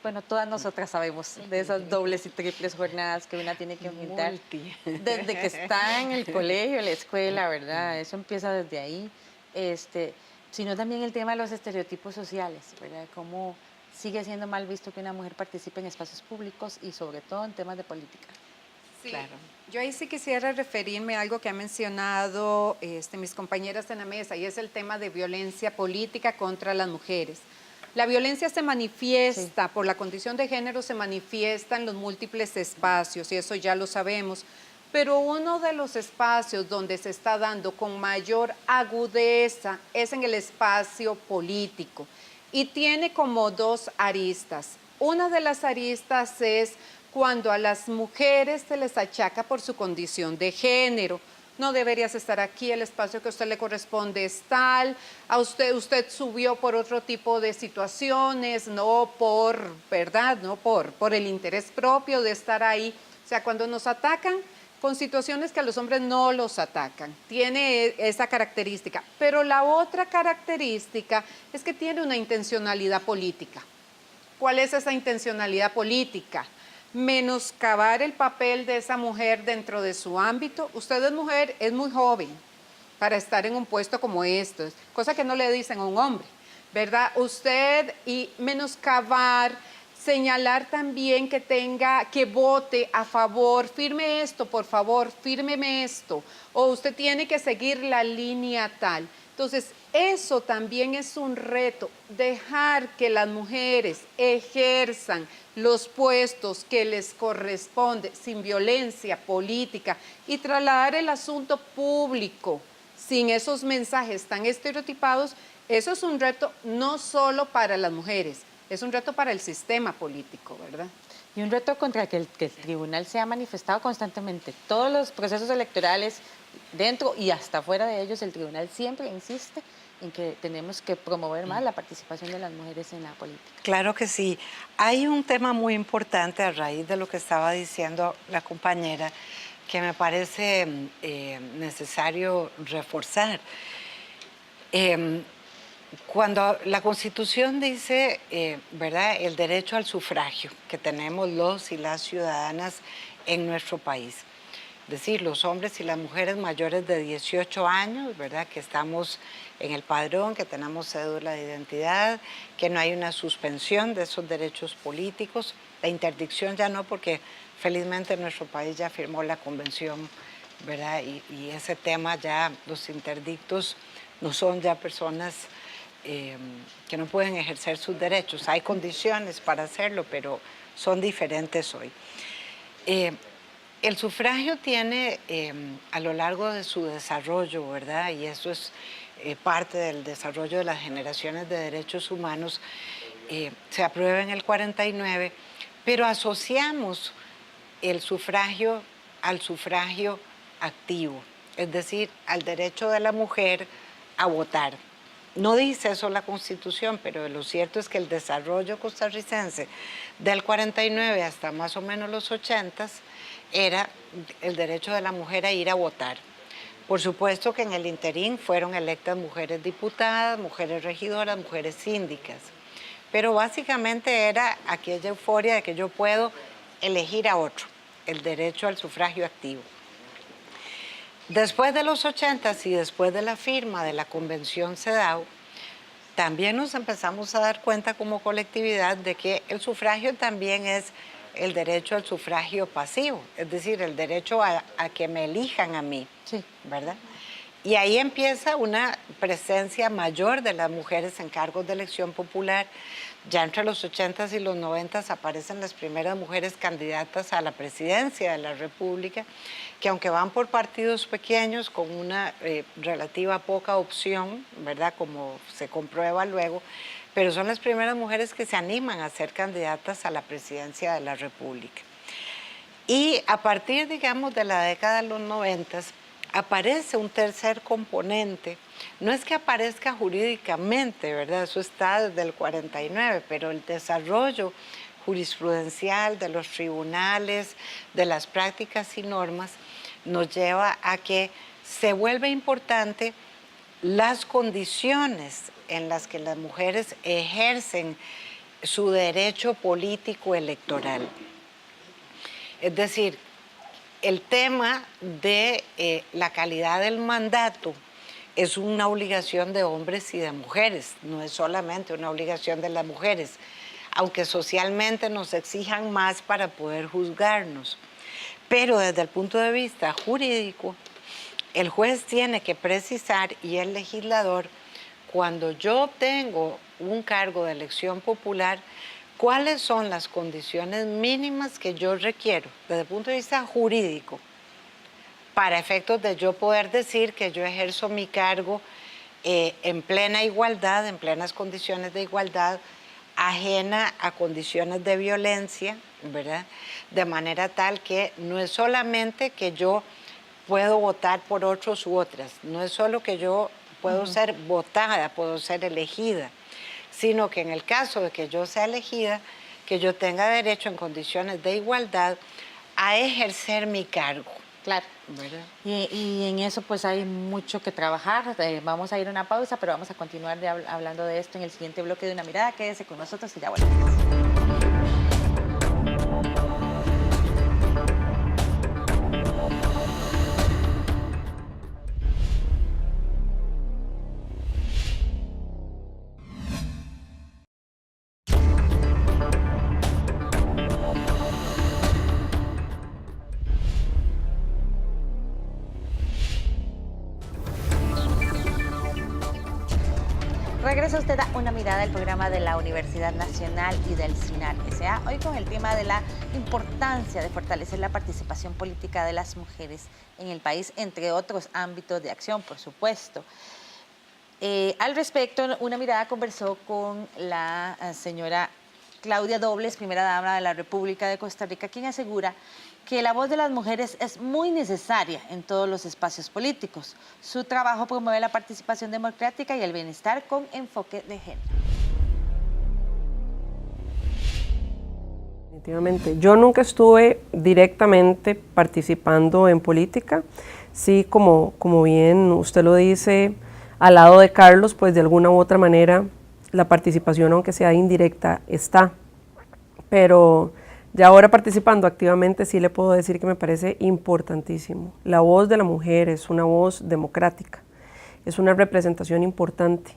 bueno, todas nosotras sabemos de esas dobles y triples jornadas que una tiene que aumentar desde que está en el colegio, en la escuela, ¿verdad? Eso empieza desde ahí. Sino también el tema de los estereotipos sociales, ¿verdad? Cómo sigue siendo mal visto que una mujer participe en espacios públicos y sobre todo en temas de política. Sí, claro. Yo ahí sí quisiera referirme a algo que han mencionado mis compañeras en la mesa, y es el tema de violencia política contra las mujeres. La violencia se manifiesta, por la condición de género, se manifiesta en los múltiples espacios, y eso ya lo sabemos. Pero uno de los espacios donde se está dando con mayor agudeza es en el espacio político, y tiene como 2 aristas. Una de las aristas es cuando a las mujeres se les achaca por su condición de género. No deberías estar aquí, el espacio que a usted le corresponde es tal, a usted subió por otro tipo de situaciones, no por, ¿verdad? No por el interés propio de estar ahí. O sea, cuando nos atacan con situaciones que a los hombres no los atacan, tiene esa característica. Pero la otra característica es que tiene una intencionalidad política. ¿Cuál es esa intencionalidad política? Menoscabar el papel de esa mujer dentro de su ámbito. Usted es mujer, es muy joven para estar en un puesto como estos, cosa que no le dicen a un hombre, ¿verdad? Usted, y menoscabar, señalar también que vote a favor, firme esto, por favor, fírmeme esto, o usted tiene que seguir la línea tal. Entonces, eso también es un reto, dejar que las mujeres ejerzan los puestos que les corresponde sin violencia política y trasladar el asunto público sin esos mensajes tan estereotipados. Eso es un reto no solo para las mujeres, es un reto para el sistema político, ¿verdad? Y un reto contra que el tribunal se ha manifestado constantemente. Todos los procesos electorales, dentro y hasta fuera de ellos, el tribunal siempre insiste en que tenemos que promover más la participación de las mujeres en la política. Claro que sí. Hay un tema muy importante a raíz de lo que estaba diciendo la compañera que me parece necesario reforzar. Cuando la Constitución dice, ¿verdad?, el derecho al sufragio que tenemos los y las ciudadanas en nuestro país. Es decir, los hombres y las mujeres mayores de 18 años, ¿verdad?, que estamos en el padrón, que tenemos cédula de identidad, que no hay una suspensión de esos derechos políticos. La interdicción ya no, porque felizmente nuestro país ya firmó la convención, ¿verdad? Y ese tema ya, los interdictos no son ya personas que no pueden ejercer sus derechos. Hay condiciones para hacerlo, pero son diferentes hoy. El sufragio tiene a lo largo de su desarrollo, ¿verdad? Y eso es parte del desarrollo de las generaciones de derechos humanos. Se aprueba en el 49, pero asociamos el sufragio al sufragio activo, es decir, al derecho de la mujer a votar. No dice eso la Constitución, pero lo cierto es que el desarrollo costarricense del 49 hasta más o menos los 80 era el derecho de la mujer a ir a votar. Por supuesto que en el interín fueron electas mujeres diputadas, mujeres regidoras, mujeres síndicas, pero básicamente era aquella euforia de que yo puedo elegir a otro, el derecho al sufragio activo. Después de los 80 y después de la firma de la Convención CEDAW, también nos empezamos a dar cuenta como colectividad de que el sufragio también es el derecho al sufragio pasivo, es decir, el derecho a que me elijan a mí, sí, ¿verdad? Y ahí empieza una presencia mayor de las mujeres en cargos de elección popular. Ya entre los 80s y los 90s aparecen las primeras mujeres candidatas a la presidencia de la República, que aunque van por partidos pequeños con una relativa poca opción, ¿verdad?, como se comprueba luego, pero son las primeras mujeres que se animan a ser candidatas a la presidencia de la República. Y a partir, digamos, de la década de los 90s, aparece un tercer componente. No es que aparezca jurídicamente, ¿verdad? Eso está desde el 49, pero el desarrollo jurisprudencial de los tribunales, de las prácticas y normas, nos lleva a que se vuelve importante las condiciones en las que las mujeres ejercen su derecho político electoral. Es decir, el tema de la calidad del mandato es una obligación de hombres y de mujeres, no es solamente una obligación de las mujeres, aunque socialmente nos exijan más para poder juzgarnos. Pero desde el punto de vista jurídico, el juez tiene que precisar, y el legislador, cuando yo obtengo un cargo de elección popular, ¿cuáles son las condiciones mínimas que yo requiero desde el punto de vista jurídico para efectos de yo poder decir que yo ejerzo mi cargo en plena igualdad, en plenas condiciones de igualdad, ajena a condiciones de violencia, ¿verdad? De manera tal que no es solamente que yo puedo votar por otros u otras, no es solo que yo puedo ser votada, puedo ser elegida, sino que en el caso de que yo sea elegida, que yo tenga derecho en condiciones de igualdad a ejercer mi cargo. Claro, ¿verdad? y en eso pues hay mucho que trabajar. Vamos a ir a una pausa, pero vamos a continuar hablando de esto en el siguiente bloque de Una Mirada. Quédese con nosotros y ya volvemos. Regresa usted a Una Mirada, el programa de la Universidad Nacional y del CINAR S.A. Hoy con el tema de la importancia de fortalecer la participación política de las mujeres en el país, entre otros ámbitos de acción, por supuesto. Al respecto, Una Mirada conversó con la señora Claudia Dobles, primera dama de la República de Costa Rica, quien asegura que la voz de las mujeres es muy necesaria en todos los espacios políticos. Su trabajo promueve la participación democrática y el bienestar con enfoque de género. Definitivamente. Yo nunca estuve directamente participando en política. Sí, como bien usted lo dice, al lado de Carlos, pues de alguna u otra manera la participación, aunque sea indirecta, está. Pero ya ahora participando activamente sí le puedo decir que me parece importantísimo. La voz de la mujer es una voz democrática, es una representación importante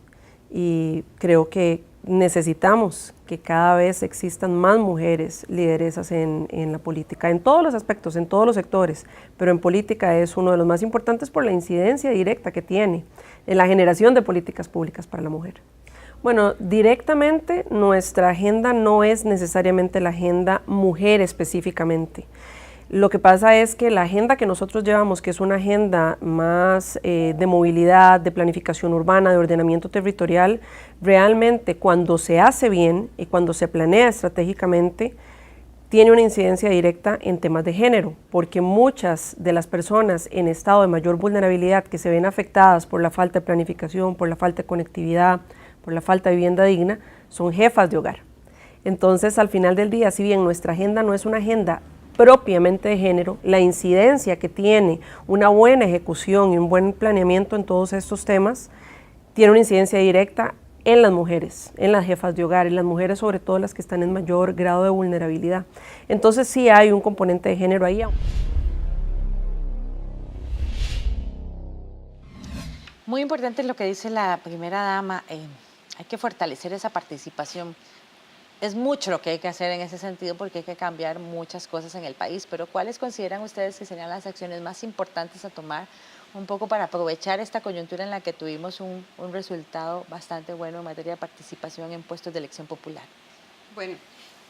y creo que necesitamos que cada vez existan más mujeres lideresas en la política, en todos los aspectos, en todos los sectores, pero en política es uno de los más importantes por la incidencia directa que tiene en la generación de políticas públicas para la mujer. Bueno, directamente nuestra agenda no es necesariamente la agenda mujer específicamente. Lo que pasa es que la agenda que nosotros llevamos, que es una agenda más de movilidad, de planificación urbana, de ordenamiento territorial, realmente cuando se hace bien y cuando se planea estratégicamente, tiene una incidencia directa en temas de género, porque muchas de las personas en estado de mayor vulnerabilidad que se ven afectadas por la falta de planificación, por la falta de conectividad, por la falta de vivienda digna, son jefas de hogar. Entonces, al final del día, si bien nuestra agenda no es una agenda propiamente de género, la incidencia que tiene una buena ejecución y un buen planeamiento en todos estos temas, tiene una incidencia directa en las mujeres, en las jefas de hogar, en las mujeres sobre todo las que están en mayor grado de vulnerabilidad. Entonces sí hay un componente de género ahí. Muy importante lo que dice la primera dama, hay que fortalecer esa participación. Es mucho lo que hay que hacer en ese sentido porque hay que cambiar muchas cosas en el país, pero ¿cuáles consideran ustedes que serían las acciones más importantes a tomar un poco para aprovechar esta coyuntura en la que tuvimos un resultado bastante bueno en materia de participación en puestos de elección popular? Bueno,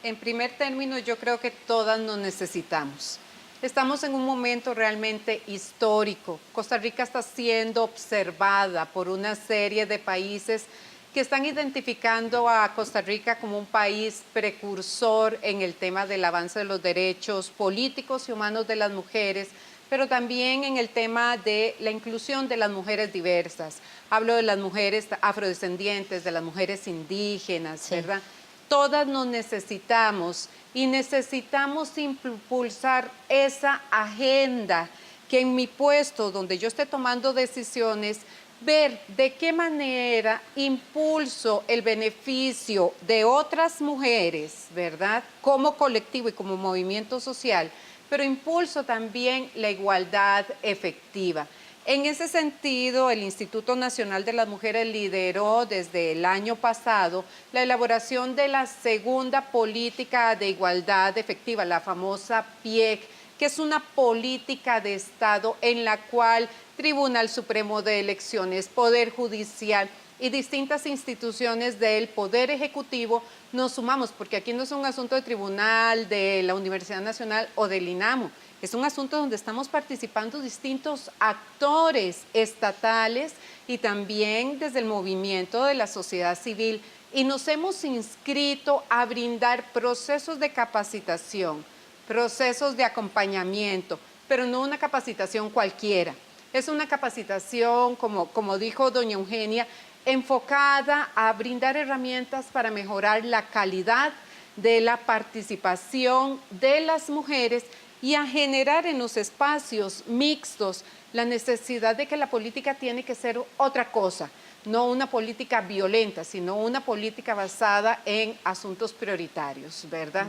en primer término yo creo que todas nos necesitamos. Estamos en un momento realmente histórico. Costa Rica está siendo observada por una serie de países que están identificando a Costa Rica como un país precursor en el tema del avance de los derechos políticos y humanos de las mujeres, pero también en el tema de la inclusión de las mujeres diversas. Hablo de las mujeres afrodescendientes, de las mujeres indígenas, sí, ¿verdad? Todas nos necesitamos y necesitamos impulsar esa agenda que en mi puesto, donde yo esté tomando decisiones, ver de qué manera impulso el beneficio de otras mujeres, ¿verdad? Como colectivo y como movimiento social, pero impulso también la igualdad efectiva. En ese sentido, el Instituto Nacional de las Mujeres lideró desde el año pasado la elaboración de la segunda política de igualdad efectiva, la famosa PIEC, que es una política de Estado en la cual Tribunal Supremo de Elecciones, Poder Judicial y distintas instituciones del Poder Ejecutivo nos sumamos, porque aquí no es un asunto de tribunal, de la Universidad Nacional o del INAMU, es un asunto donde estamos participando distintos actores estatales y también desde el movimiento de la sociedad civil, y nos hemos inscrito a brindar procesos de capacitación, procesos de acompañamiento, pero no una capacitación cualquiera. Es una capacitación, como dijo doña Eugenia, enfocada a brindar herramientas para mejorar la calidad de la participación de las mujeres y a generar en los espacios mixtos la necesidad de que la política tiene que ser otra cosa, no una política violenta, sino una política basada en asuntos prioritarios, ¿verdad?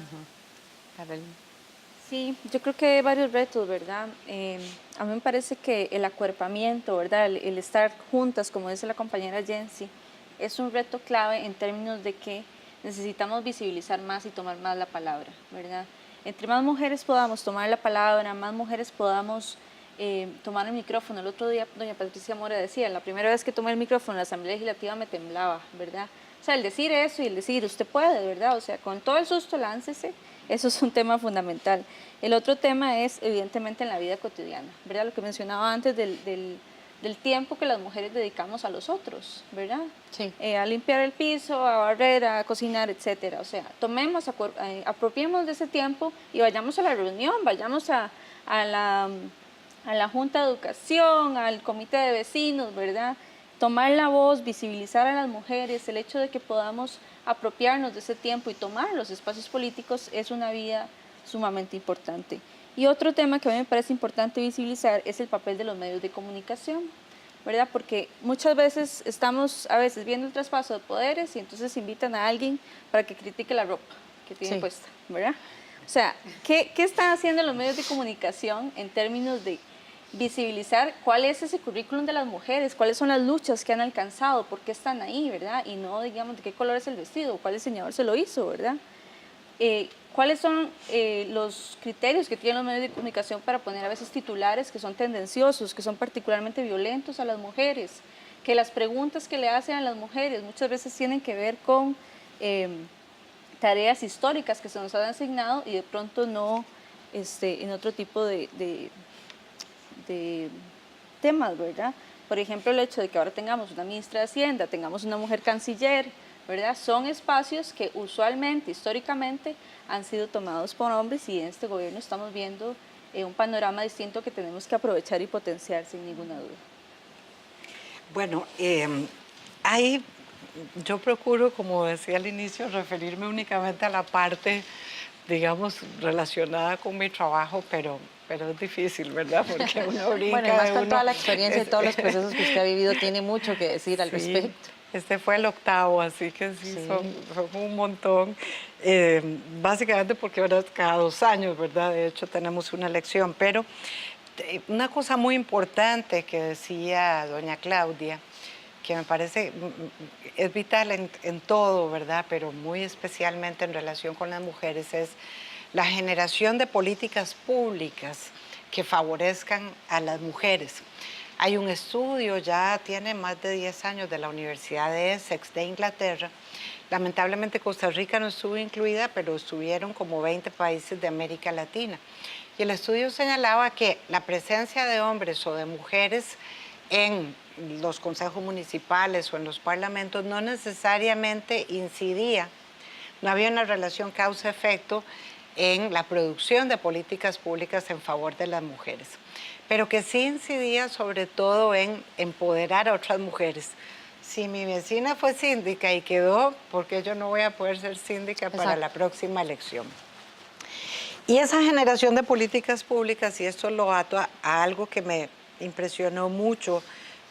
Carolina. Sí, yo creo que hay varios retos, ¿verdad? A mí me parece que el acuerpamiento, ¿verdad? El estar juntas, como dice la compañera Jensi, es un reto clave en términos de que necesitamos visibilizar más y tomar más la palabra, ¿verdad? Entre más mujeres podamos tomar la palabra, más mujeres podamos tomar el micrófono. El otro día doña Patricia Mora decía, la primera vez que tomé el micrófono en la Asamblea Legislativa me temblaba, ¿verdad? O sea, el decir eso y el decir, usted puede, ¿verdad? O sea, con todo el susto láncese. Eso es un tema fundamental. El otro tema es, evidentemente, en la vida cotidiana, ¿verdad? Lo que mencionaba antes del del tiempo que las mujeres dedicamos a los otros, ¿verdad? Sí. A limpiar el piso, a barrer, a cocinar, etcétera. O sea, apropiemos de ese tiempo y vayamos a la reunión, vayamos a la Junta de Educación, al Comité de Vecinos, ¿verdad? Tomar la voz, visibilizar a las mujeres, el hecho de que podamos apropiarnos de ese tiempo y tomar los espacios políticos es una vía sumamente importante. Y otro tema que a mí me parece importante visibilizar es el papel de los medios de comunicación, ¿verdad? Porque muchas veces estamos viendo el traspaso de poderes y entonces invitan a alguien para que critique la ropa que tiene puesta, ¿verdad? O sea, ¿qué están haciendo los medios de comunicación en términos de visibilizar cuál es ese currículum de las mujeres, cuáles son las luchas que han alcanzado, por qué están ahí, ¿verdad? Y no, digamos, de qué color es el vestido, cuál diseñador se lo hizo, ¿verdad? ¿Cuáles son los criterios que tienen los medios de comunicación para poner a veces titulares que son tendenciosos, que son particularmente violentos a las mujeres? Que las preguntas que le hacen a las mujeres muchas veces tienen que ver con tareas históricas que se nos han asignado y de pronto no en otro tipo de temas, ¿verdad? Por ejemplo, el hecho de que ahora tengamos una ministra de Hacienda, tengamos una mujer canciller, ¿verdad? Son espacios que usualmente, históricamente, han sido tomados por hombres y en este gobierno estamos viendo un panorama distinto que tenemos que aprovechar y potenciar sin ninguna duda. Bueno, yo procuro, como decía al inicio, referirme únicamente a la parte, digamos, relacionada con mi trabajo, pero es difícil, ¿verdad? Porque uno brinca. Bueno, además con toda la experiencia y todos los procesos que usted ha vivido, tiene mucho que decir al respecto. Este fue el 8º, así que sí. Son un montón. Básicamente porque ahora cada 2 años, ¿verdad? De hecho, tenemos una elección. Pero una cosa muy importante que decía doña Claudia, que me parece es vital en todo, ¿verdad? Pero muy especialmente en relación con las mujeres, es la generación de políticas públicas que favorezcan a las mujeres. Hay un estudio, ya tiene más de 10 años, de la Universidad de Essex de Inglaterra. Lamentablemente Costa Rica no estuvo incluida, pero estuvieron como 20 países de América Latina. Y el estudio señalaba que la presencia de hombres o de mujeres en los consejos municipales o en los parlamentos no necesariamente incidía, no había una relación causa-efecto en la producción de políticas públicas en favor de las mujeres, pero que sí incidía sobre todo en empoderar a otras mujeres. Si mi vecina fue síndica y quedó, ¿por qué yo no voy a poder ser síndica para la próxima elección? Y esa generación de políticas públicas, y esto lo ato a algo que me impresionó mucho,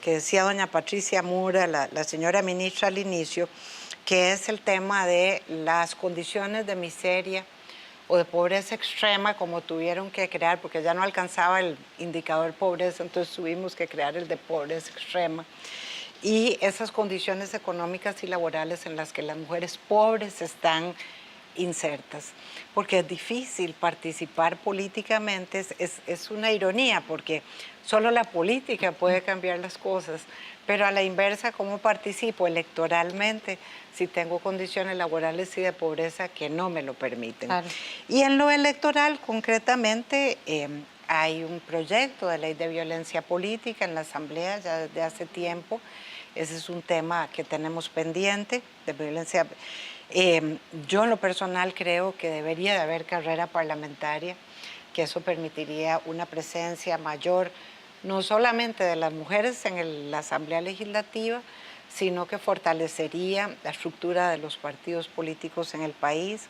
que decía doña Patricia Mura, la señora ministra al inicio, que es el tema de las condiciones de miseria o de pobreza extrema, como tuvieron que crear, porque ya no alcanzaba el indicador pobreza, entonces tuvimos que crear el de pobreza extrema. Y esas condiciones económicas y laborales en las que las mujeres pobres están insertas, porque es difícil participar políticamente, es una ironía, porque solo la política puede cambiar las cosas, pero a la inversa, ¿cómo participo electoralmente si tengo condiciones laborales y de pobreza que no me lo permiten? Claro. Y en lo electoral, concretamente, hay un proyecto de ley de violencia política en la Asamblea ya desde hace tiempo. Ese es un tema que tenemos pendiente, de violencia. Yo en lo personal creo que debería de haber carrera parlamentaria, que eso permitiría una presencia mayor, no solamente de las mujeres en la Asamblea Legislativa, sino que fortalecería la estructura de los partidos políticos en el país,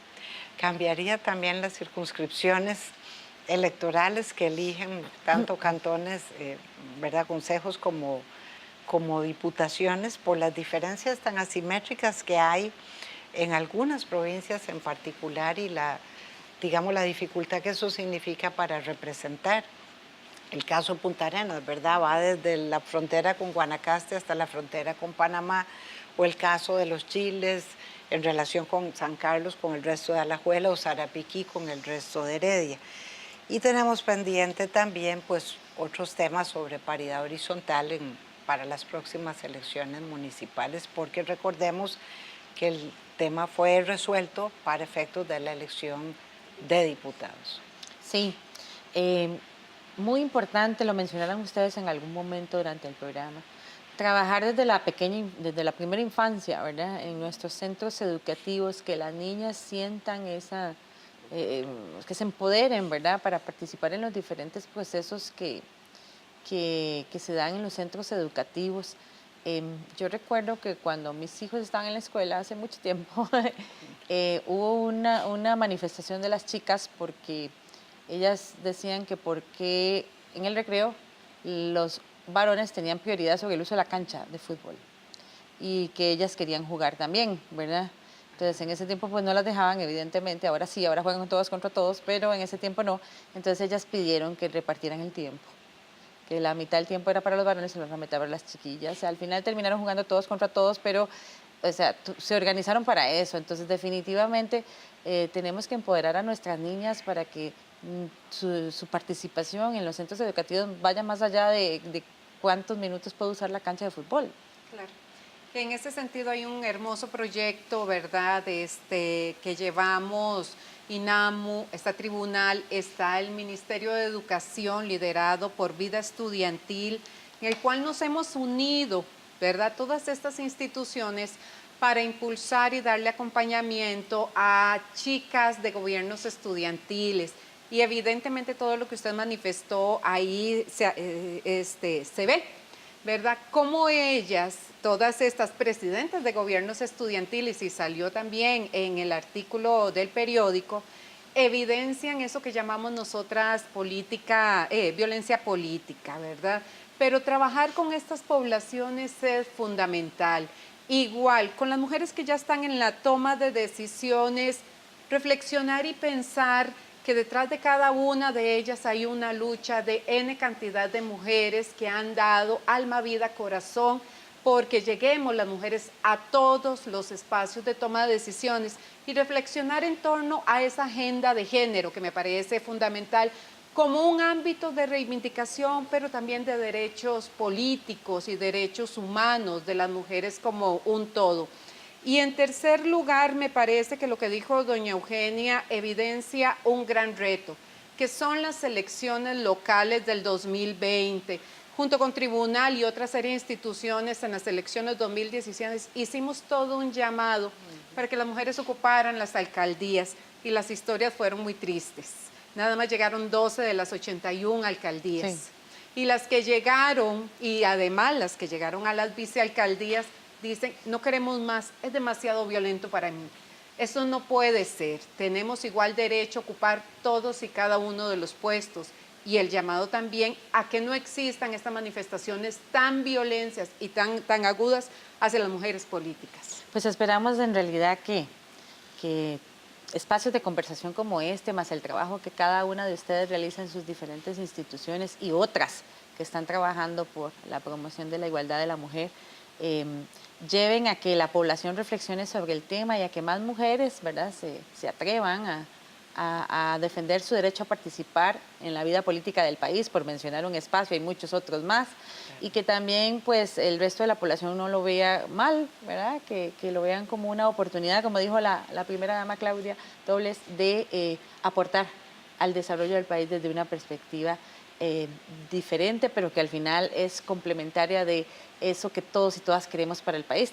cambiaría también las circunscripciones electorales que eligen tanto cantones, ¿verdad?, consejos como diputaciones, por las diferencias tan asimétricas que hay en algunas provincias en particular y la dificultad que eso significa para representar. El caso Punta Arenas, ¿verdad?, va desde la frontera con Guanacaste hasta la frontera con Panamá, o el caso de los Chiles en relación con San Carlos, con el resto de Alajuela, o Sarapiquí con el resto de Heredia. Y tenemos pendiente también pues otros temas sobre paridad horizontal para las próximas elecciones municipales, porque recordemos que el tema fue resuelto para efectos de la elección de diputados. Sí. muy importante, lo mencionaron ustedes en algún momento durante el programa, trabajar desde la primera infancia, ¿verdad? En nuestros centros educativos, que las niñas sientan que se empoderen, ¿verdad? Para participar en los diferentes procesos que se dan en los centros educativos. Yo recuerdo que cuando mis hijos estaban en la escuela hace mucho tiempo, hubo una manifestación de las chicas porque ellas decían que porque en el recreo los varones tenían prioridad sobre el uso de la cancha de fútbol y que ellas querían jugar también, ¿verdad? Entonces en ese tiempo pues no las dejaban, evidentemente, ahora sí, ahora juegan todos contra todos, pero en ese tiempo no. Entonces ellas pidieron que repartieran el tiempo, que la mitad del tiempo era para los varones y la otra mitad para las chiquillas. Al final terminaron jugando todos contra todos, pero o sea, se organizaron para eso. Entonces definitivamente tenemos que empoderar a nuestras niñas para que su participación en los centros educativos vaya más allá de cuántos minutos puede usar la cancha de fútbol. Claro. En ese sentido hay un hermoso proyecto, ¿verdad? Que llevamos INAMU, está Tribunal, está el Ministerio de Educación liderado por Vida Estudiantil, en el cual nos hemos unido, ¿verdad? Todas estas instituciones para impulsar y darle acompañamiento a chicas de gobiernos estudiantiles. Y evidentemente todo lo que usted manifestó ahí se ve, ¿verdad? Cómo ellas, todas estas presidentes de gobiernos estudiantiles, y salió también en el artículo del periódico, evidencian eso que llamamos nosotras violencia política, ¿verdad? Pero trabajar con estas poblaciones es fundamental. Igual, con las mujeres que ya están en la toma de decisiones, reflexionar y pensar que detrás de cada una de ellas hay una lucha de N cantidad de mujeres que han dado alma, vida, corazón, porque lleguemos las mujeres a todos los espacios de toma de decisiones y reflexionar en torno a esa agenda de género que me parece fundamental como un ámbito de reivindicación, pero también de derechos políticos y derechos humanos de las mujeres como un todo. Y en tercer lugar, me parece que lo que dijo doña Eugenia evidencia un gran reto, que son las elecciones locales del 2020. Junto con Tribunal y otra serie de instituciones en las elecciones 2016 hicimos todo un llamado para que las mujeres ocuparan las alcaldías y las historias fueron muy tristes. Nada más llegaron 12 de las 81 alcaldías. Sí. Y las que llegaron, y además las que llegaron a las vicealcaldías, dicen, no queremos más, es demasiado violento para mí. Eso no puede ser. Tenemos igual derecho a ocupar todos y cada uno de los puestos. Y el llamado también a que no existan estas manifestaciones tan violentas y tan agudas hacia las mujeres políticas. Pues esperamos en realidad que espacios de conversación como este, más el trabajo que cada una de ustedes realiza en sus diferentes instituciones y otras que están trabajando por la promoción de la igualdad de la mujer, lleven a que la población reflexione sobre el tema y a que más mujeres, ¿verdad?, se atrevan a defender su derecho a participar en la vida política del país, por mencionar un espacio, hay muchos otros más, y que también pues el resto de la población no lo vea mal, ¿verdad?, que lo vean como una oportunidad, como dijo la primera dama Claudia Dobles, de aportar al desarrollo del país desde una perspectiva diferente, pero que al final es complementaria de eso que todos y todas queremos para el país,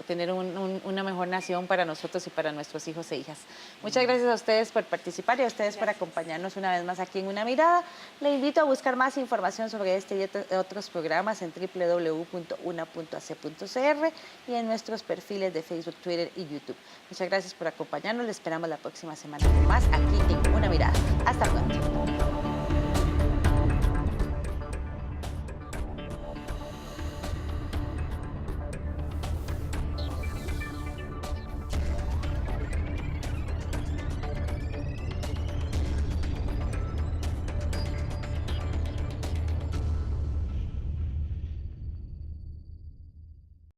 tener una mejor nación para nosotros y para nuestros hijos e hijas. Muchas gracias a ustedes por participar y a ustedes por acompañarnos una vez más aquí en Una Mirada. Le invito a buscar más información sobre este y otros programas en www.una.ac.cr y en nuestros perfiles de Facebook, Twitter y YouTube. Muchas gracias por acompañarnos. Les esperamos la próxima semana con más aquí en Una Mirada. Hasta pronto.